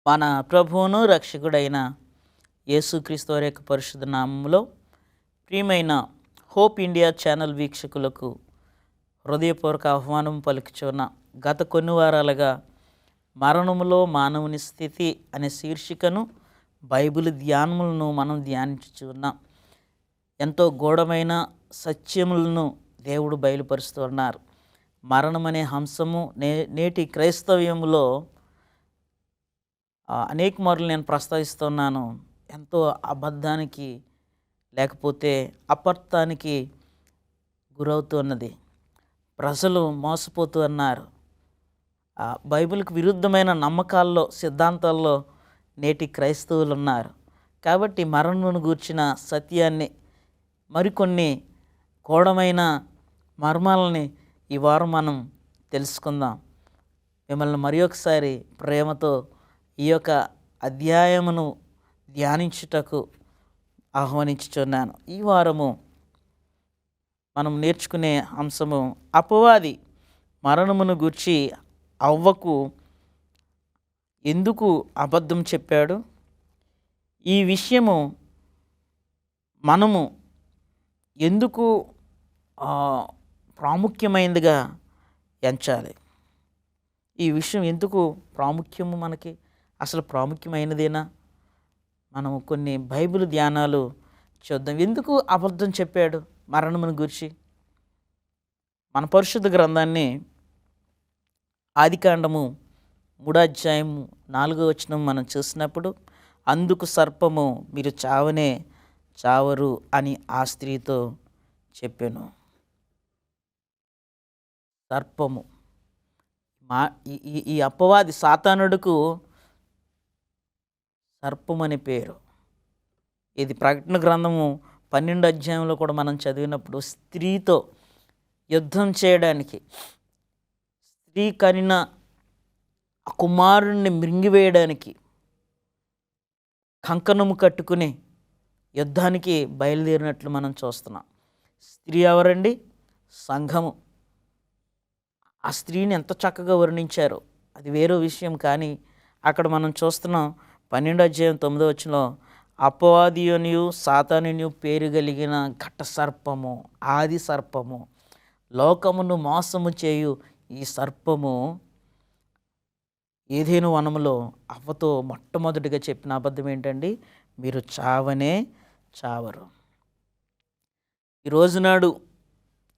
మన ప్రభువును రక్షకుడైన యేసుక్రీస్తు వారి యొక్క పరిశుద్ధ నామములో ప్రియమైన హోప్ ఇండియా ఛానల్ వీక్షకులకు హృదయపూర్వక ఆహ్వానం పలుకుచున్న గత కొన్ని వారాలుగా మరణములో మానవుని స్థితి అనే శీర్షికను బైబిల్ ధ్యానములను మనం ధ్యానించుచున్నాం. ఎంతో గూఢమైన సత్యములను దేవుడు బయలుపరుస్తూ ఉన్నారు. మరణం అనే అంశము నేటి క్రైస్తవ్యములో అనేక మార్లు నేను ప్రస్తావిస్తున్నాను. ఎంతో అబద్ధానికి లేకపోతే అపార్థానికి గురవుతున్నది. ప్రజలు మోసపోతూ ఉన్నారు. బైబిల్కి విరుద్ధమైన నమ్మకాల్లో, సిద్ధాంతాల్లో నేటి క్రైస్తవులు ఉన్నారు. కాబట్టి మరణమును గూర్చిన సత్యాన్ని, మరికొన్ని గూఢమైన మర్మాలని ఈ వారం మనం తెలుసుకుందాం. మిమ్మల్ని మరి ఒకసారి ప్రేమతో ఈ యొక్క అధ్యాయమును ధ్యానించుటకు ఆహ్వానించుచున్నాను. ఈ వారము మనం నేర్చుకునే అంశము అపవాది మరణమును గూర్చి అవ్వకు ఎందుకు అబద్ధం చెప్పాడు, ఈ విషయము మనము ఎందుకు ప్రాముఖ్యమైనదిగా ఎంచాలి, ఈ విషయం ఎందుకు ప్రాముఖ్యము, మనకి అసలు ప్రాముఖ్యమైనదేనా? మనం కొన్ని బైబిల్ ధ్యానాలు చూద్దాం. ఎందుకు అబద్ధం చెప్పాడు మరణమును గురించి? మన పరిశుద్ధ గ్రంథాన్ని ఆదికాండము 3వ అధ్యాయము 4వ వచనం మనం చూసినప్పుడు, అందుకు సర్పము మీరు చావనే చావరు అని ఆ స్త్రీతో చెప్పాను. సర్పము, ఈ అపవాది సాతానుడుకు సర్పం అనే పేరు. ఇది ప్రకటన గ్రంథము 12వ అధ్యాయంలో కూడా మనం చదివినప్పుడు, స్త్రీతో యుద్ధం చేయడానికి, స్త్రీ కనిన కుమారుణ్ణి మృంగివేయడానికి కంకణము కట్టుకుని యుద్ధానికి బయలుదేరినట్లు మనం చూస్తున్నాం. స్త్రీ ఎవరండి? సంఘము. ఆ స్త్రీని ఎంత చక్కగా వర్ణించారో అది వేరే విషయం. కానీ అక్కడ మనం చూస్తున్నాం 12వ అధ్యాయం 9వ వచనంలో, అపవాదియనియు సాతానునియు పేరు కలిగిన ఘట సర్పము, ఆది సర్పము, లోకమును మోసము చేయు ఈ సర్పము ఏదైనా వనములో అవ్వతో మొట్టమొదటిగా చెప్పిన అబద్ధం ఏంటండి? మీరు చావనే చావరు. ఈరోజు నాడు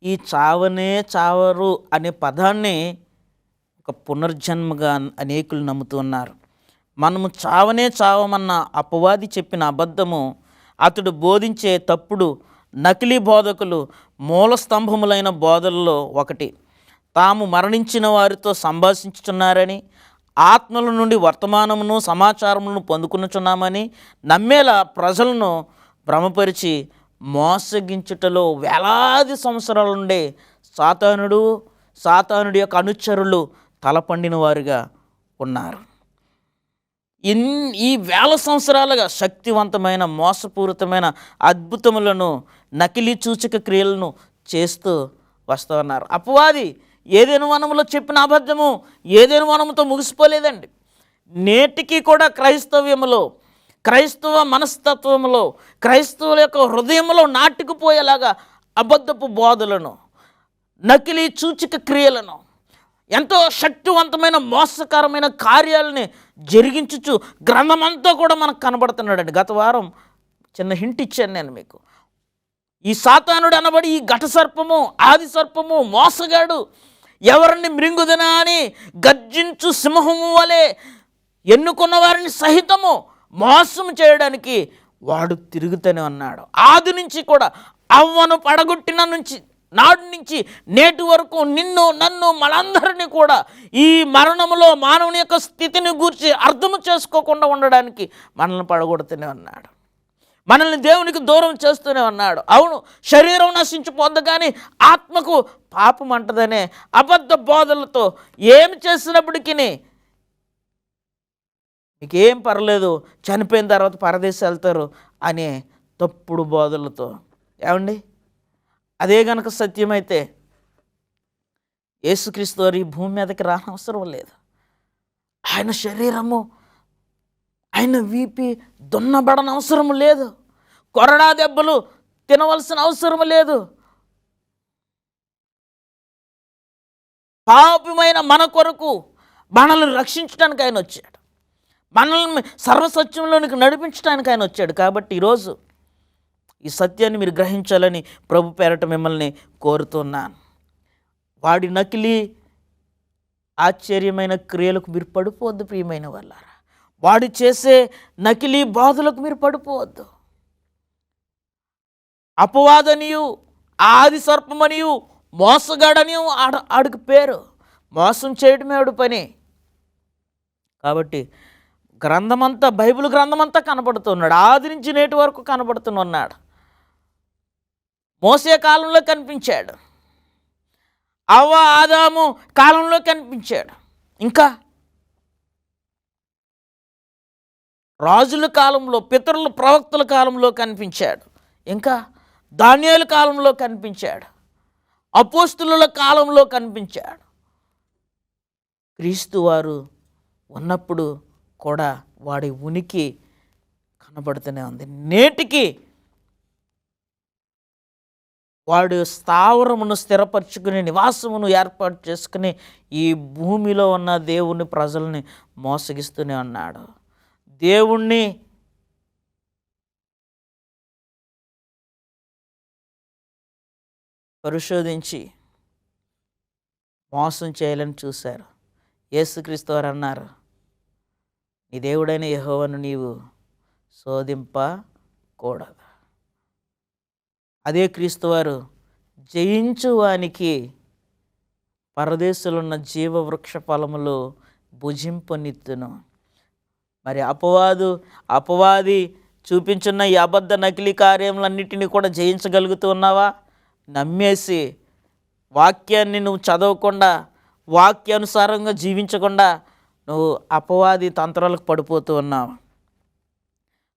ఈ చావనే చావరు అనే పదాన్ని ఒక పునర్జన్మగా అనేకులు నమ్ముతున్నారు. మనము చావనే చావమన్న అపవాది చెప్పిన అబద్ధము, అతడు బోధించే తప్పుడు నకిలీ బోధకులు మూల స్తంభములైన బోధలలో ఒకటి. తాము మరణించిన వారితో సంభాషించుచున్నారని, ఆత్మల నుండి వర్తమానమును సమాచారములను పొందుకునుచున్నామని నమ్మేలా ప్రజలను భ్రమపరిచి మోసగించుటలో వేలాది సంవత్సరాల నుండే సాతానుడి యొక్క అనుచరులు తలపండిన వారుగా ఉన్నారు. ఈ వేల సంవత్సరాలుగా శక్తివంతమైన మోసపూరితమైన అద్భుతములను, నకిలీ సూచక క్రియలను చేస్తూ వస్తూ ఉన్నారు. అపవాది ఏదైనా వనములో చెప్పిన అబద్ధము ఏదైనా వనముతో ముగిసిపోలేదండి. నేటికి కూడా క్రైస్తవ్యములో, క్రైస్తవ మనస్తత్వములో, క్రైస్తవుల యొక్క హృదయంలో నాటుకుపోయేలాగా అబద్ధపు బోధలను, నకిలీ సూచక క్రియలను, ఎంతో శక్తివంతమైన మోసకరమైన కార్యాలని జరిగించుచు గ్రంథమంతా కూడా మనకు కనబడుతున్నాడండి. గత వారం చిన్న హింట్ ఇచ్చాను నేను మీకు. ఈ సాతానుడు అనబడి ఈ ఘట సర్పము, ఆది సర్పము, మోసగాడు, ఎవరిని మృంగుదనా అని గర్జించు సింహము వలె ఎన్నుకున్న వారిని సహితము మోసం చేయడానికి వాడు తిరుగుతూనే ఉన్నాడు. ఆది నుంచి కూడా అవ్వను పడగొట్టిన నాడు నుంచి నేటి వరకు నిన్ను, నన్ను, మనందరినీ కూడా ఈ మరణములో మానవుని యొక్క స్థితిని గూర్చి అర్థము చేసుకోకుండా ఉండడానికి మనల్ని పడగొడుతూనే ఉన్నాడు. మనల్ని దేవునికి దూరం చేస్తూనే ఉన్నాడు. అవును, శరీరం నశించిపోద్ది కానీ ఆత్మకు పాపం అంటదనే అబద్ధ బోధలతో ఏమి చేసినప్పటికీ మీకేం పర్లేదు, చనిపోయిన తర్వాత పరదేశం వెళ్తారు అనే తప్పుడు బోధలతో. ఏమండి, అదే గనక సత్యమైతే యేసుక్రీస్తు వారు ఈ భూమి మీదకి రానవసరం లేదు. ఆయన శరీరము ఆయన వీపి దున్నబడన అవసరం లేదు, కొరడా దెబ్బలు తినవలసిన అవసరం లేదు. పాపమైన మన కొరకు మనల్ని రక్షించడానికి ఆయన వచ్చాడు, మనల్ని సర్వసత్యంలోనికి నడిపించడానికి ఆయన వచ్చాడు. కాబట్టి ఈరోజు ఈ సత్యాన్ని మీరు గ్రహించాలని ప్రభు పేరట మిమ్మల్ని కోరుతున్నాను. వాడి నకిలీ ఆశ్చర్యమైన క్రియలకు మీరు పడిపోవద్దు ప్రియమైన వాళ్ళారా. వాడు చేసే నకిలీ బాధలకు మీరు పడిపోవద్దు. అపవాదనియు, ఆది సర్పమనియు, మోసగాడనియు ఆడికి పేరు. మోసం చేయడమే ఆడు పని. కాబట్టి గ్రంథమంతా, బైబిల్ గ్రంథమంతా కనబడుతున్నాడు. ఆది నుంచి నేటి వరకు కనబడుతున్నాడు. మోసే కాలంలో కనిపించాడు, అవ్వ ఆదాము కాలంలో కనిపించాడు, ఇంకా రాజుల కాలంలో, పితరుల ప్రవక్తల కాలంలో కనిపించాడు, ఇంకా దానియేలు కాలంలో కనిపించాడు, అపోస్తులుల కాలంలో కనిపించాడు. క్రీస్తు వారు ఉన్నప్పుడు కూడా వాడి ఉనికి కనబడుతూనే ఉంది. నేటికి వాడు స్థావరమును స్థిరపరచుకుని, నివాసమును ఏర్పాటు చేసుకుని ఈ భూమిలో ఉన్న దేవుని ప్రజల్ని మోసగిస్తూనే ఉన్నాడు. దేవుణ్ణి పరిశోధించి మోసం చేయాలని చూశారు. యేసుక్రీస్తు వారు అన్నారు, నీ దేవుడైన యెహోవాను నీవు శోధింపకూడదు. అదే క్రీస్తు వారు జయించువానికి పరదేశులున్న జీవవృక్ష ఫలములు భుజింపనిత్తును. మరి అపవాది చూపించున్న ఈ అబద్ధ నకిలీ కార్యములన్నిటినీ కూడా జయించగలుగుతూ ఉన్నావా? నమ్మేసి వాక్యాన్ని నువ్వు చదవకుండా, వాక్యానుసారంగా జీవించకుండా నువ్వు అపవాది తంత్రాలకు పడిపోతూ ఉన్నావు.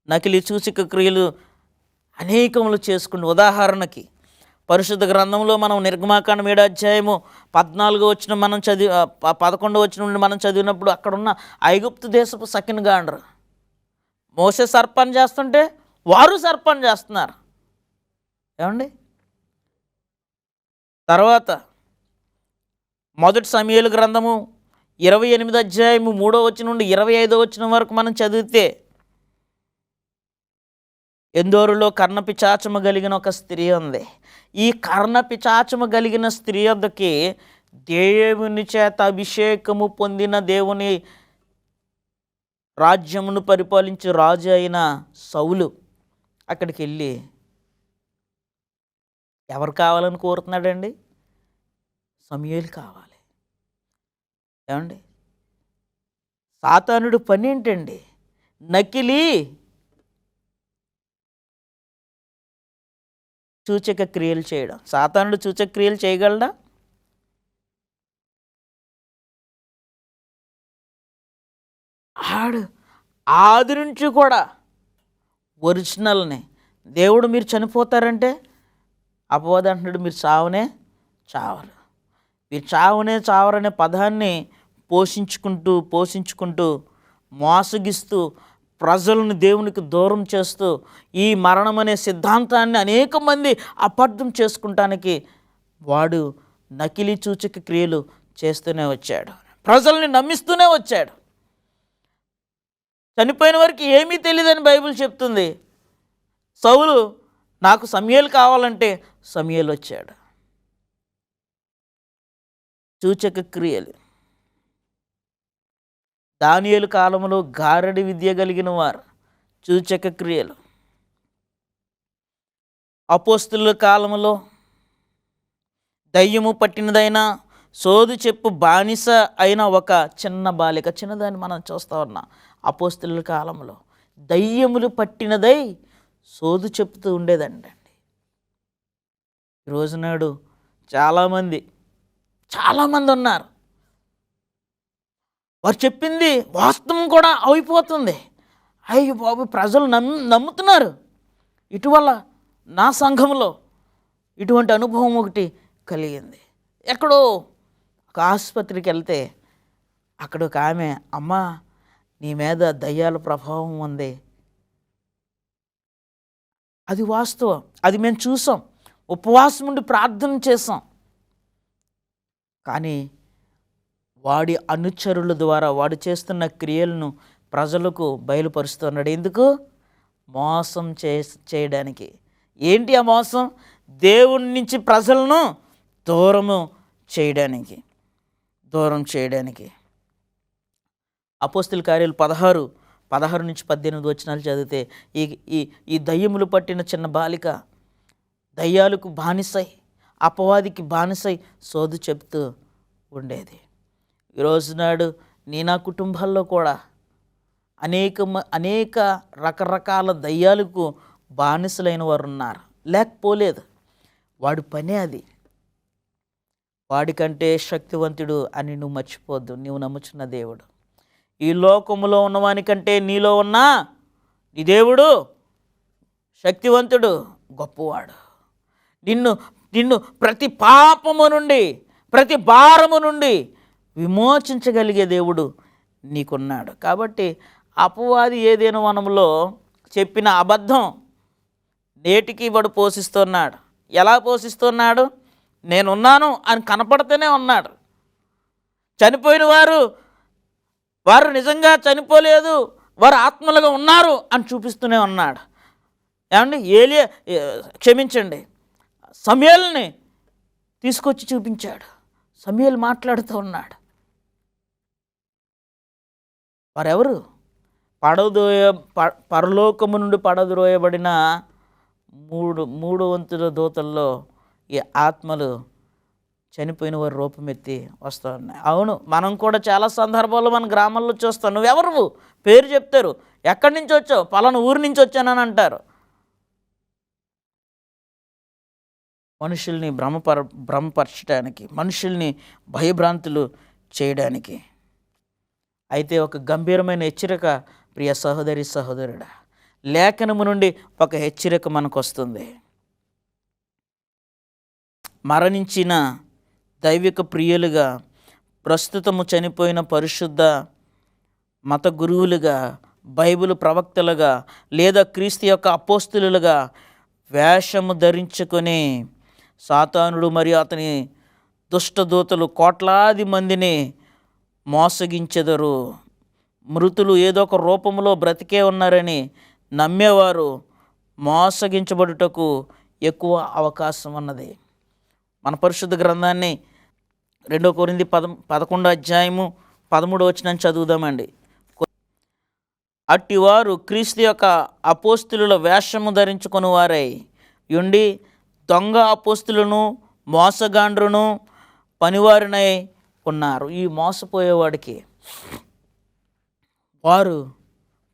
నకిలీ సూచక క్రియలు అనేకములు చేసుకుని, ఉదాహరణకి పరిశుద్ధ గ్రంథంలో మనం నిర్గమాకాండం 7వ అధ్యాయము 14వ వచనం మనం 11వ వచనం నుండి మనం చదివినప్పుడు అక్కడున్న ఐగుప్తు దేశపు సకినగాండ్రు మోసే సర్పం చేస్తుంటే వారు సర్పం చేస్తున్నారు. ఏమండి? తర్వాత మొదటి సమూయేలు గ్రంథము 28వ అధ్యాయము 3వ వచనం నుండి 25వ వచనం వరకు మనం చదివితే, ఎందోరులో కర్ణపిచాచము కలిగిన ఒక స్త్రీ ఉంది. ఈ కర్ణపిచాచము కలిగిన స్త్రీ వద్దకి దేవుని చేత అభిషేకము పొందిన, దేవుని రాజ్యమును పరిపాలించే రాజు అయిన సౌలు అక్కడికి వెళ్ళి ఎవరు కావాలని కోరుతున్నాడండి? సమూయేలు కావాలి. ఏమండి? సాతానుడు పని ఏంటండి? నకిలీ సూచక క్రియలు చేయడం. సాతానుడు సూచక క్రియలు చేయగలడా? ఆది నుంచి కూడా ఒరిజినల్ని దేవుడు మీరు చనిపోతారంటే అపవాది అంటున్నాడు మీరు చావనే చావరు. మీరు చావనే చావరనే పదాన్ని పోషించుకుంటూ మోసగిస్తూ ప్రజలను దేవునికి దూరం చేస్తూ ఈ మరణం అనే సిద్ధాంతాన్ని అనేక మంది అపార్థం చేసుకుంటానికి వాడు నకిలీ సూచక క్రియలు చేస్తూనే వచ్చాడు, ప్రజల్ని నమ్మిస్తూనే వచ్చాడు. చనిపోయిన వారికి ఏమీ తెలియదని బైబిల్ చెప్తుంది. సౌలు నాకు సమూయేలు కావాలంటే సమూయేలు వచ్చాడు. సూచక క్రియలు. దానియేలు కాలంలో గారడి విద్య కలిగిన వారు, సూచక క్రియలు. అపోస్తలుల కాలంలో దయ్యము పట్టినదైనా సోదు చెప్పు బానిస అయిన ఒక చిన్న బాలిక, చిన్నదాన్ని మనం చూస్తూ ఉన్నాం. అపోస్తలుల కాలంలో దయ్యములు పట్టినదై సోదు చెప్తూ ఉండేదండి. ఈరోజునాడు చాలామంది ఉన్నారు, వారు చెప్పింది వాస్తవం కూడా అయిపోతుంది. అయ్యో బాబు, ప్రజలు నమ్ముతున్నారు. ఇటీవల నా సంఘంలో ఇటువంటి అనుభవం ఒకటి కలిగింది. ఎక్కడో ఒక ఆసుపత్రికి వెళ్తే అక్కడ ఒక ఆమె, అమ్మ నీ మీద దయ్యాల ప్రభావం ఉంది. అది వాస్తవం, అది మేము చూసాం, ఉపవాసం ఉండి ప్రార్థన చేసాం. కానీ వాడి అనుచరుల ద్వారా వాడు చేస్తున్న క్రియలను ప్రజలకు బయలుపరుస్తున్నాడు. ఎందుకు? మోసం చేయడానికి. ఏంటి ఆ మోసం? దేవుని నుంచి ప్రజలను దూరం చేయడానికి. అపోస్తుల కార్యాలు 16 నుంచి 18 వచనాలు చదివితే ఈ ఈ ఈ దయ్యములు పట్టిన చిన్న బాలిక దయ్యాలకు బానిసై, అపవాదికి బానిసై సోదు చెప్తూ ఉండేది. ఈరోజు నాడు నా కుటుంబాల్లో కూడా అనేక రకరకాల దయ్యాలకు బానిసలైన వారు ఉన్నారు. లేకపోలేదు. వాడి పనే అది. వాడికంటే శక్తివంతుడు అని నువ్వు మర్చిపోద్దు. నువ్వు నమ్ముచున్న దేవుడు ఈ లోకములో ఉన్నవానికంటే నీలో ఉన్న నీ దేవుడు శక్తివంతుడు, గొప్పవాడు. నిన్ను ప్రతి పాపము నుండి, ప్రతి భారము నుండి విమోచించగలిగే దేవుడు నీకున్నాడు. కాబట్టి అపవాది ఏదైనా వనంలో చెప్పిన అబద్ధం నేటికి వాడు పోషిస్తున్నాడు. ఎలా పోషిస్తున్నాడు? నేనున్నాను అని కనపడితేనే ఉన్నాడు. చనిపోయిన వారు నిజంగా చనిపోలేదు, వారు ఆత్మలుగా ఉన్నారు అని చూపిస్తూనే ఉన్నాడు. ఏమండి, సమూయేలుని తీసుకొచ్చి చూపించాడు. సమూయేలు మాట్లాడుతూ ఉన్నాడు. వారెవరు? పరలోకము నుండి పడద్రోయబడిన మూడు వంతుల దూతల్లో ఈ ఆత్మలు చనిపోయిన వారి రూపమెత్తి వస్తూ ఉన్నాయి. అవును, మనం కూడా చాలా సందర్భాల్లో మన గ్రామాల్లో చూస్తాం. నువ్వెవరు? పేరు చెప్తారు. ఎక్కడి నుంచి వచ్చావు? పలానా ఊరి నుంచి వచ్చానని అంటారు. మనుషుల్ని భ్రమపరచడానికి, మనుషుల్ని భయభ్రాంతులు చేయడానికి. అయితే ఒక గంభీరమైన హెచ్చరిక ప్రియ సహోదరి సహోదరుడా, లేఖనము నుండి ఒక హెచ్చరిక మనకు వస్తుంది. మరణించిన దైవిక ప్రియులుగా, ప్రస్తుతము చనిపోయిన పరిశుద్ధ మత గురువులుగా, బైబిల్ ప్రవక్తలుగా లేదా క్రీస్తు యొక్క అపోస్తులుగా వేషము ధరించుకొని సాతానుడు మరియు అతని దుష్టదూతలు కోట్లాది మందిని మోసగించెదరు. మృతులు ఏదో ఒక రూపంలో బ్రతికే ఉన్నారని నమ్మేవారు మోసగించబడుటకు ఎక్కువ అవకాశం ఉన్నది. మన పరిశుద్ధ గ్రంథాన్ని 2 కొరింథీ 11 అధ్యాయము 13 వచనం చదువుదామండి. అట్టివారు క్రీస్తు యొక్క అపోస్తులుల వేషము ధరించుకొని వారై ఉండి దొంగ అపోస్తులను మోసగాండ్రును పనివారినై ఉన్నారు. ఈ మోసపోయేవాడికి వారు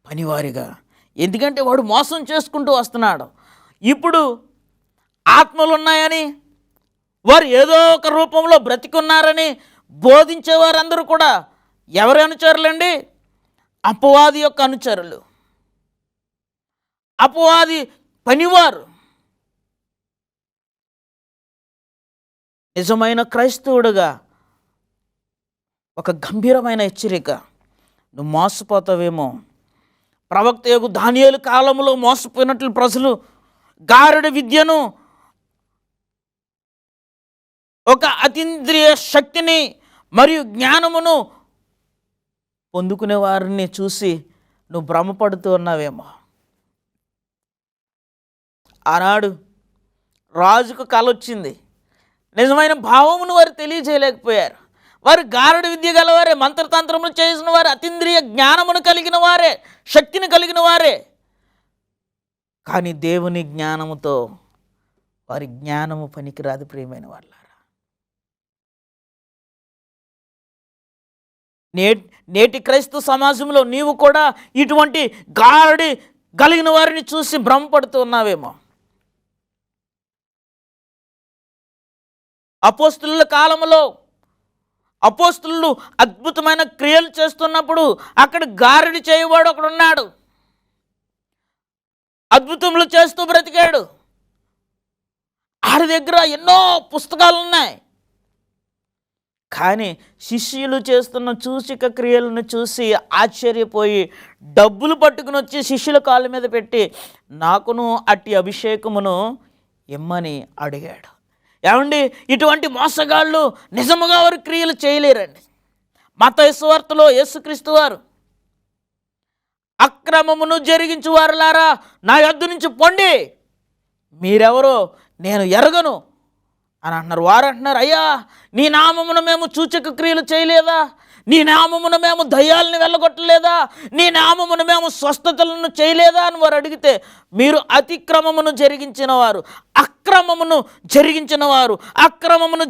పనివారిగా, ఎందుకంటే వాడు మోసం చేసుకుంటూ వస్తున్నాడు. ఇప్పుడు ఆత్మలు ఉన్నాయని, వారు ఏదో ఒక రూపంలో బ్రతికున్నారని బోధించే వారందరూ కూడా ఎవరి అనుచరులండి? అపవాది యొక్క అనుచరులు, అపవాది పనివారు. నిజమైన క్రైస్తవుడుగా ఒక గంభీరమైన హెచ్చరిక, నువ్వు మోసపోతావేమో. ప్రవక్త యోగు దానియేలు కాలంలో మోసపోయినట్లు ప్రజలు గారడి విద్యను, ఒక అతీంద్రియ శక్తిని మరియు జ్ఞానమును పొందుకునే వారిని చూసి నువ్వు భ్రమపడుతూ ఉన్నావేమో. ఆనాడు రాజుకు కల వచ్చింది. నిజమైన భావమును వారు తెలియజేయలేకపోయారు. వారు గారడి విద్య గలవారే, మంత్రతంత్రములు చేసిన వారే, అతీంద్రియ జ్ఞానమును కలిగిన వారే, శక్తిని కలిగిన వారే. కానీ దేవుని జ్ఞానముతో వారి జ్ఞానము పనికిరాదు. ప్రియమైన వాళ్ళారా, నేటి క్రైస్తవ సమాజంలో నీవు కూడా ఇటువంటి గారడి కలిగిన వారిని చూసి భ్రమపడుతూ ఉన్నావేమో. అపోస్తుల కాలంలో అపోస్తులు అద్భుతమైన క్రియలు చేస్తున్నప్పుడు అక్కడ గారడి చేయవాడు ఒకడున్నాడు. అద్భుతములు చేస్తూ బ్రతికాడు. ఆడి దగ్గర ఎన్నో పుస్తకాలు ఉన్నాయి. కానీ శిష్యులు చేస్తున్న సూచక క్రియలను చూసి ఆశ్చర్యపోయి డబ్బులు పట్టుకుని వచ్చి శిష్యుల కాళ్ళ మీద పెట్టి నాకును అట్టి అభిషేకమును ఇమ్మని అడిగాడు. ఏమండి, ఇటువంటి మోసగాళ్ళు నిజముగా వారు క్రియలు చేయలేరండి. మత్తయి సువార్తలో యేసుక్రీస్తు వారు అక్రమమును జరిగించు వారులారా నా యొద్ద నుంచి పొండి, మీరెవరో నేను ఎరగను అని అంటున్నారు. వారు అంటున్నారు, అయ్యా నీ నామమున మేము సూచక క్రియలు చేయలేదా, నీ నామమున మేము దయ్యాలను వెళ్ళగొట్టలేదా, నీ నామమున మేము స్వస్థతలను చేయలేదా అని వారు అడిగితే, మీరు అతిక్రమమును జరిగించిన వారు, అక్రమమును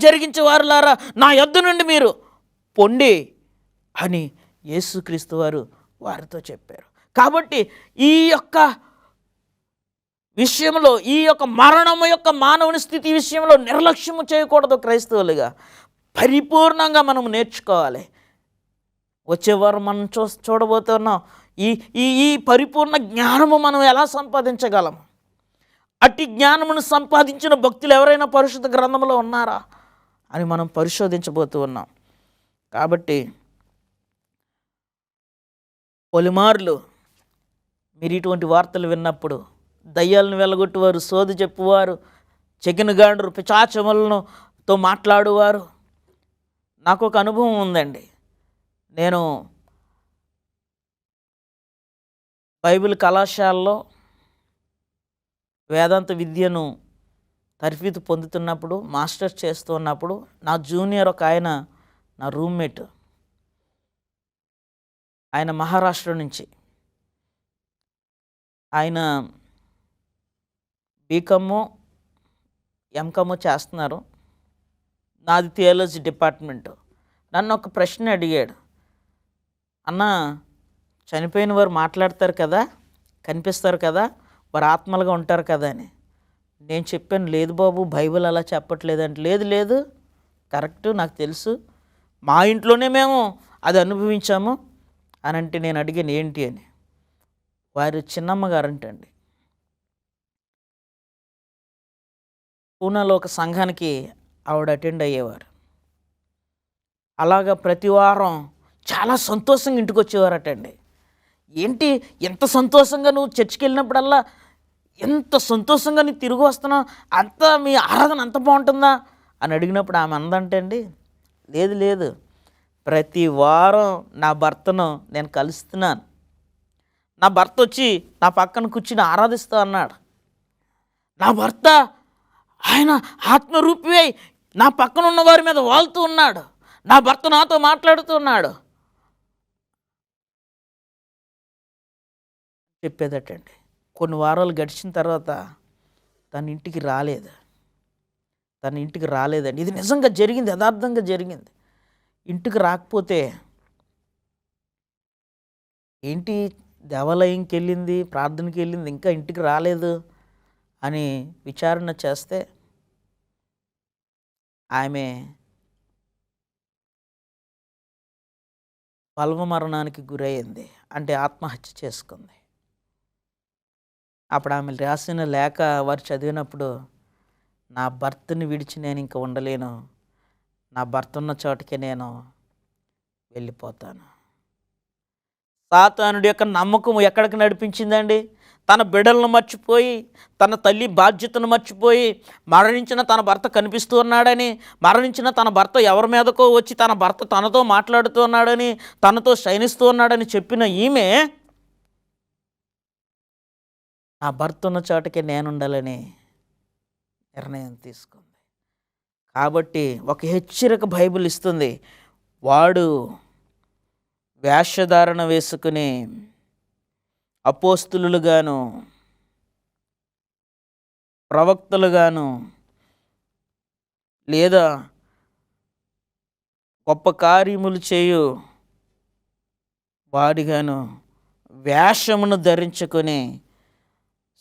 జరిగించే వారులారా నా యొద్ద నుండి మీరు పొండి అని యేసుక్రీస్తు వారు వారితో చెప్పారు. కాబట్టి ఈ యొక్క విషయంలో, ఈ యొక్క మరణము యొక్క మానవుని స్థితి విషయంలో నిర్లక్ష్యము చేయకూడదు. క్రైస్తవులుగా పరిపూర్ణంగా మనం నేర్చుకోవాలి. వచ్చేవారు మనం చూడబోతున్నాం ఈ ఈ ఈ పరిపూర్ణ జ్ఞానము మనం ఎలా సంపాదించగలము. అట్టి జ్ఞానమును సంపాదించిన భక్తులు ఎవరైనా పరిశుద్ధ గ్రంథంలో ఉన్నారా అని మనం పరిశోధించబోతూ ఉన్నాం. కాబట్టి పలుమార్లు మీరు ఇటువంటి వార్తలు విన్నప్పుడు దయ్యాలను వెళ్ళగొట్టువారు, సోది చెప్పువారు, చెకినగాండ్రు, పిచాచములతో మాట్లాడువారు, నాకు ఒక అనుభవం ఉందండి. నేను బైబిల్ కళాశాలలో వేదాంత విద్యను తర్ఫీదు పొందుతున్నప్పుడు, మాస్టర్స్ చేస్తున్నప్పుడు నా జూనియర్ ఒక ఆయన, నా రూమ్మేట్, ఆయన మహారాష్ట్ర నుంచి, ఆయన బీకమ్ ఎంకమ్ చేస్తున్నారు, నాది థియాలజీ డిపార్ట్మెంటు. నన్ను ఒక ప్రశ్న అడిగాడు, అన్న చనిపోయిన వారు మాట్లాడతారు కదా, కనిపిస్తారు కదా, వారు ఆత్మలుగా ఉంటారు కదా అని. నేను చెప్పాను, లేదు బాబు బైబిల్ అలా చెప్పట్లేదంటే, లేదు కరెక్టు, నాకు తెలుసు, మా ఇంట్లోనే మేము అది అనుభవించాము అని అంటే, నేను అడిగాను ఏంటి అని. వారి చిన్నమ్మ గారంటండి పూనాలో ఒక సంఘానికి ఆవిడ అటెండ్ అయ్యేవారు. అలాగా ప్రతి వారం చాలా సంతోషంగా ఇంటికి వచ్చేవారటండి. ఏంటి ఎంత సంతోషంగా నువ్వు చర్చికి వెళ్ళినప్పుడల్లా ఎంత సంతోషంగా నీకు తిరిగి వస్తున్నావు, అంతా మీ ఆరాధన అంత బాగుంటుందా అని అడిగినప్పుడు ఆమె అందంటే అండి, లేదు ప్రతి వారం నా భర్తను నేను కలుస్తున్నాను, నా భర్త వచ్చి నా పక్కన కూర్చుని ఆరాధిస్తా అన్నాడు, నా భర్త ఆయన ఆత్మరూపివై నా పక్కన ఉన్న వారి మీద వాళ్తూ ఉన్నాడు, నా భర్త నాతో మాట్లాడుతూ ఉన్నాడు చెప్పేదటండి. కొన్ని వారాలు గడిచిన తర్వాత తన ఇంటికి రాలేదండి. ఇది నిజంగా జరిగింది, యథార్థంగా జరిగింది. ఇంటికి రాకపోతే ఏంటి దేవాలయంకి వెళ్ళింది, ప్రార్థనకి వెళ్ళింది, ఇంకా ఇంటికి రాలేదు అని విచారణ చేస్తే ఆమె బలవమరణానికి గురయ్యింది, అంటే ఆత్మహత్య చేసుకుంది. అప్పుడు ఆమె రాసిన లేఖ వారు చదివినప్పుడు, నా భర్తని విడిచి నేను ఇంకా ఉండలేను, నా భర్త ఉన్న చోటకే నేను వెళ్ళిపోతాను. సాతానుడి యొక్క నమ్మకం ఎక్కడికి నడిపించిందండి? తన బిడ్డలను మర్చిపోయి, తన తల్లి బాధ్యతను మర్చిపోయి, మరణించిన తన భర్త కనిపిస్తూ ఉన్నాడని, మరణించిన తన భర్త ఎవరి మీదకో వచ్చి తన భర్త తనతో మాట్లాడుతూ ఉన్నాడని, తనతో శయనిస్తూ ఉన్నాడని చెప్పిన ఈమె నా భర్త ఉన్న చోటకే నేనుండాలని నిర్ణయం తీసుకుంది. కాబట్టి ఒక హెచ్చరిక బైబిల్ ఇస్తుంది, వాడు వేషధారణ వేసుకుని అపోస్తులుగాను ప్రవక్తలుగాను లేదా గొప్ప కార్యములు చేయు వాడిగాను వేషమును ధరించుకొని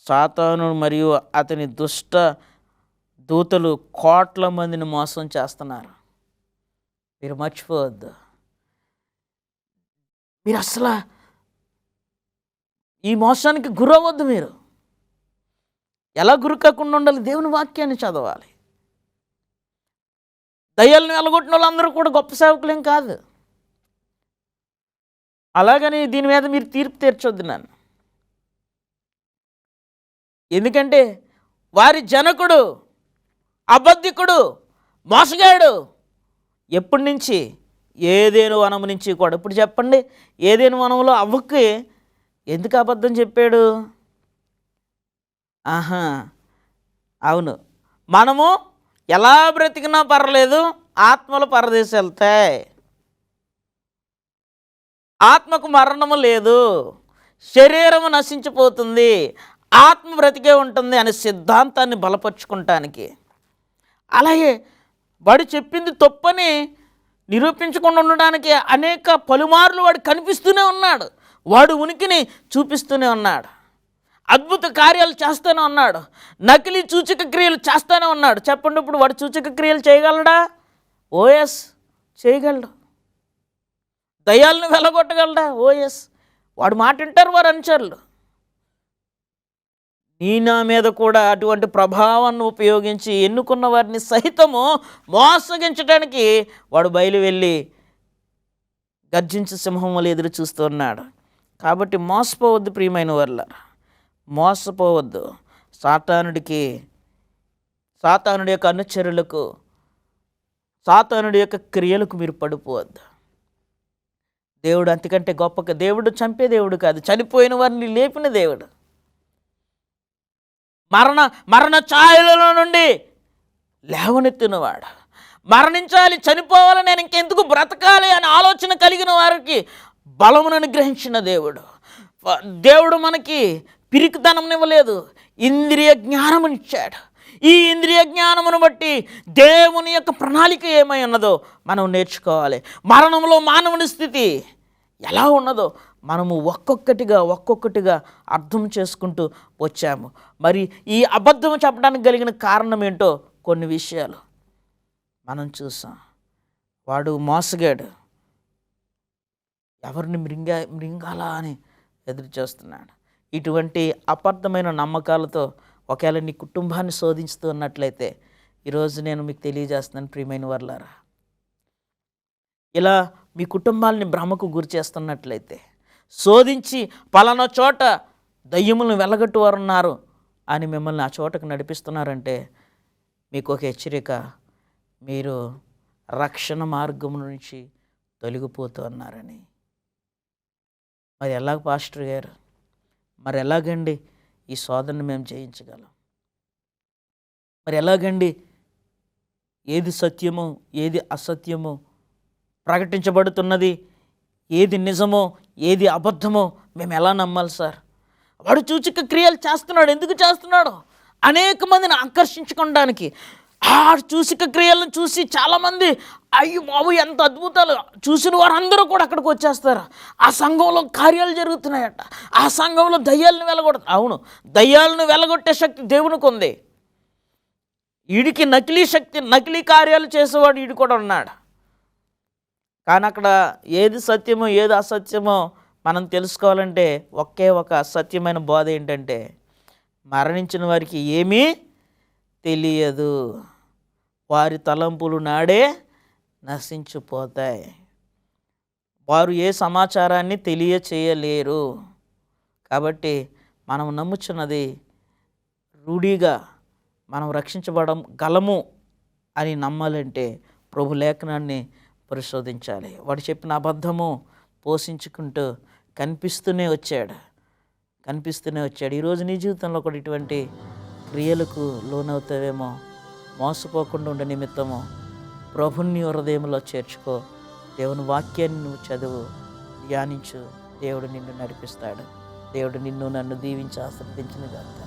సాతాను మరియు అతని దుష్ట దూతలు కోట్ల మందిని మోసం చేస్తున్నారు. మీరు మర్చిపోవద్దు. మీరు అసలు ఈ మోసానికి గురవద్దు. మీరు ఎలా గురి కాకుండా ఉండాలి? దేవుని వాక్యాన్ని చదవాలి. దయ్యాలను వెళ్ళగొట్టిన వాళ్ళందరూ కూడా గొప్ప సేవకులేం కాదు. అలాగని దీని మీద మీరు తీర్పు తీర్చొద్దు నన్ను. ఎందుకంటే వారి జనకుడు, అబద్ధికుడు, మోసగాడు ఎప్పటి నుంచి? ఏదేను వనము నుంచి కూడా. ఇప్పుడు చెప్పండి, ఏదేను వనంలో అవ్వకి ఎందుకు అబద్ధం చెప్పాడు? అవును, మనము ఎలా బ్రతికినా పర్లేదు, ఆత్మలు పరదేశం వెళ్తాయి, ఆత్మకు మరణము లేదు, శరీరము నశించిపోతుంది, ఆత్మ బ్రతికే ఉంటుంది అనే సిద్ధాంతాన్ని బలపరుచుకుంటానికి. అలాగే వాడు చెప్పింది తప్పని నిరూపించకుండా ఉండడానికి అనేక పలుమార్లు వాడు కనిపిస్తూనే ఉన్నాడు, వాడు ఉనికిని చూపిస్తూనే ఉన్నాడు, అద్భుత కార్యాలు చేస్తూనే ఉన్నాడు, నకిలీ సూచక క్రియలు చేస్తూనే ఉన్నాడు. చెప్పండి, ఇప్పుడు వాడు సూచక క్రియలు చేయగలడా? ఓఎస్ చేయగలడు. దయ్యాలను వెళ్ళగొట్టగలడా? ఓఎస్. వాడు మాట వింటారు వారు అనుచరులు. నీ నా మీద కూడా అటువంటి ప్రభావాన్ని ఉపయోగించి ఎన్నుకున్న వారిని సహితము మోసగించడానికి వాడు బయలు వెళ్ళి గర్జించి సింహం వల్ల ఎదురు చూస్తున్నాడు. కాబట్టి మోసపోవద్దు ప్రియమైన వారులారా, మోసపోవద్దు. సాతానుడి యొక్క అనుచరులకు, సాతానుడి యొక్క క్రియలకు మీరు పడిపోవద్దు. దేవుడు అంతకంటే గొప్పగా, దేవుడు చంపే దేవుడు కాదు, చనిపోయిన వారిని లేపిన దేవుడు. మరణ ఛాయలలో నుండి లేవనెత్తినవాడు. మరణించాలి, చనిపోవాలి, నేను ఇంకెందుకు బ్రతకాలి అని ఆలోచన కలిగిన వారికి బలమును అనుగ్రహించిన దేవుడు. దేవుడు మనకి పిరికితనం ఇవ్వలేదు, ఇంద్రియ జ్ఞానమునిచ్చాడు. ఈ ఇంద్రియ జ్ఞానమును బట్టి దేవుని యొక్క ప్రణాళిక ఏమై ఉన్నదో మనం నేర్చుకోవాలి. మరణంలో మానవుని స్థితి ఎలా ఉన్నదో మనము ఒక్కొక్కటిగా అర్థం చేసుకుంటూ వచ్చాము. మరి ఈ అబద్ధం చెప్పడానికి కలిగిన కారణం ఏంటో కొన్ని విషయాలు మనం చూసాం. వాడు మోసగాడు, ఎవరిని మృంగాలా అని ఎదురు చేస్తున్నాడు. ఇటువంటి అబద్ధమైన నమ్మకాలతో ఒకవేళ నీ కుటుంబాన్ని శోధించుతూ ఉన్నట్లయితే ఈరోజు నేను మీకు తెలియజేస్తున్నాను ప్రియమైన వారులారా, ఇలా మీ కుటుంబాలని భ్రమకు గురి చేస్తున్నట్లయితే, శోధించి పలానా చోట దయ్యములను వెళ్ళగట్టు వారు ఉన్నారు అని మిమ్మల్ని ఆ చోటకు నడిపిస్తున్నారంటే మీకు ఒక హెచ్చరిక, మీరు రక్షణ మార్గం నుంచి తొలగిపోతున్నారని. మరి ఎలాగ పాస్టర్ గారు, మరి ఎలాగండి ఈ శోధనను మేము జయించగలం? మరి ఎలాగండి ఏది సత్యమో ఏది అసత్యమో ప్రకటించబడుతున్నది, ఏది నిజమో ఏది అబద్ధమో మేము ఎలా నమ్మాలి సార్? వాడు సూచక క్రియలు చేస్తున్నాడు. ఎందుకు చేస్తున్నాడు? అనేక మందిని ఆకర్షించుకోవడానికి. ఆ సూచక క్రియలను చూసి చాలామంది అయ్యో బాబు ఎంత అద్భుతాలు, చూసిన వారందరూ కూడా అక్కడికి వచ్చేస్తారు. ఆ సంఘంలో కార్యాలు జరుగుతున్నాయట, ఆ సంఘంలో దయ్యాలను అవును, దయ్యాలను వెళ్ళగొట్టే శక్తి దేవునికి ఉంది. వీడికి నకిలీ శక్తి, నకిలీ కార్యాలు చేసేవాడు వీడు కూడా ఉన్నాడు. కానీ అక్కడ ఏది సత్యమో ఏది అసత్యమో మనం తెలుసుకోవాలంటే ఒకే ఒక సత్యమైన బోధ ఏంటంటే, మరణించిన వారికి ఏమీ తెలియదు, వారి తలంపులు నాడే నశించిపోతాయి, వారు ఏ సమాచారాన్ని తెలియచేయలేరు. కాబట్టి మనం నమ్ముచున్నది రూఢిగా మనం రక్షించబడగలము అని నమ్మాలంటే ప్రభు లేఖనాన్ని పరిశోధించాలి. వాడు చెప్పిన అబద్ధము పోషించుకుంటూ కనిపిస్తూనే వచ్చాడు. ఈరోజు నీ జీవితంలో కూడా ఇటువంటి క్రియలకు లోనవుతావేమో. మోసపోకుండా ఉండే నిమిత్తము ప్రభుని హృదయంలో చేర్చుకో. దేవుని వాక్యాన్ని నువ్వు చదువు, ధ్యానించు. దేవుడు నిన్ను నడిపిస్తాడు. దేవుడు నిన్ను నన్ను దీవించి ఆశీర్వదించును గాక.